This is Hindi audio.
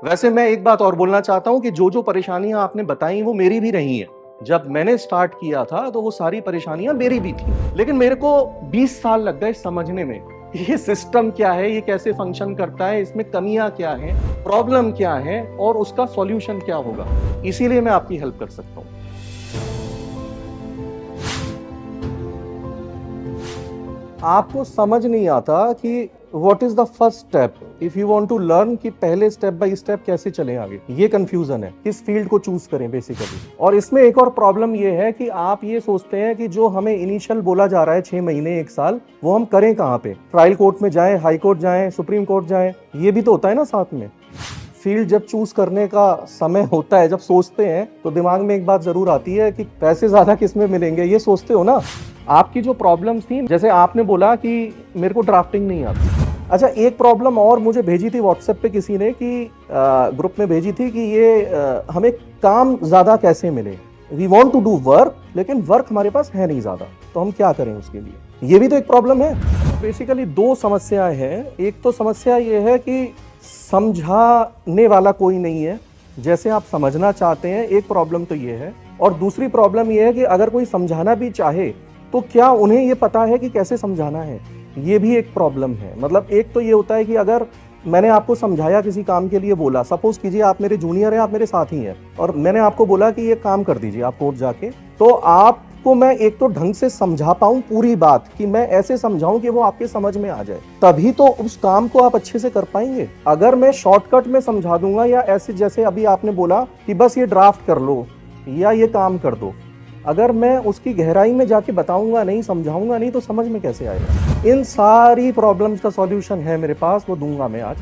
वैसे मैं एक बात और बोलना चाहता हूँ कि जो परेशानियां आपने बताई वो मेरी भी रही हैं। जब मैंने स्टार्ट किया था तो वो सारी परेशानियां मेरी भी थी, लेकिन मेरे को 20 साल लग गए समझने में कि ये सिस्टम क्या है, ये कैसे फंक्शन करता है, इसमें कमियां क्या हैं, प्रॉब्लम क्या है और उसका सॉल्यूशन क्या होगा। इसीलिए मैं आपकी हेल्प कर सकता हूँ। आपको समझ नहीं आता कि what is the first step if you want to learn कि पहले स्टेप बाय स्टेप कैसे चलें आगे। ये कंफ्यूजन है, किस फील्ड को चूज करें बेसिकली। और इसमें एक और प्रॉब्लम ये है कि आप ये सोचते हैं कि जो हमें इनिशियल बोला जा रहा है 6 महीने 1 साल, वो हम करें कहाँ पे। ट्रायल कोर्ट में जाएं, हाई कोर्ट जाएं, सुप्रीम कोर्ट जाएं, ये भी तो होता है ना साथ में। फील्ड जब चूज करने का समय होता है, जब सोचते हैं तो दिमाग में एक बात जरूर आती है कि पैसे ज्यादा किस में मिलेंगे, ये सोचते हो ना। आपकी जो प्रॉब्लम्स थी, जैसे आपने बोला कि मेरे को ड्राफ्टिंग नहीं आती। अच्छा, एक प्रॉब्लम और मुझे भेजी थी व्हाट्सएप पे किसी ने कि ग्रुप में भेजी थी कि ये हमें काम ज्यादा कैसे मिले। We want to do work, लेकिन वर्क हमारे पास है नहीं ज्यादा, तो हम क्या करें उसके लिए। ये भी तो एक प्रॉब्लम है। बेसिकली 2 समस्याएं हैं। एक तो समस्या ये है कि समझाने वाला कोई नहीं है जैसे आप समझना चाहते हैं, एक प्रॉब्लम तो ये है। और दूसरी प्रॉब्लम ये है कि अगर कोई समझाना भी चाहे तो क्या उन्हें ये पता है कि कैसे समझाना है, ये भी एक प्रॉब्लम है। मतलब एक तो ये होता है कि अगर मैंने आपको समझाया, किसी काम के लिए बोला, सपोज कीजिए आप मेरे जूनियर हैं, आप मेरे साथी हैं, और मैंने आपको बोला कि ये काम कर दीजिए आप कोर्ट जाके, तो आपको मैं एक तो ढंग से समझा पाऊं पूरी बात, कि मैं ऐसे समझाऊं कि वो आपके समझ में आ जाए, तभी तो उस काम को आप अच्छे से कर पाएंगे। अगर मैं शॉर्टकट में समझा दूंगा या ऐसे जैसे अभी आपने बोला कि बस ये ड्राफ्ट कर लो या ये काम कर दो, अगर मैं उसकी गहराई में जाके बताऊंगा नहीं, समझाऊंगा नहीं, तो समझ में कैसे आएगा। इन सारी प्रॉब्लम्स का सॉल्यूशन है मेरे पास, वो दूंगा मैं आज।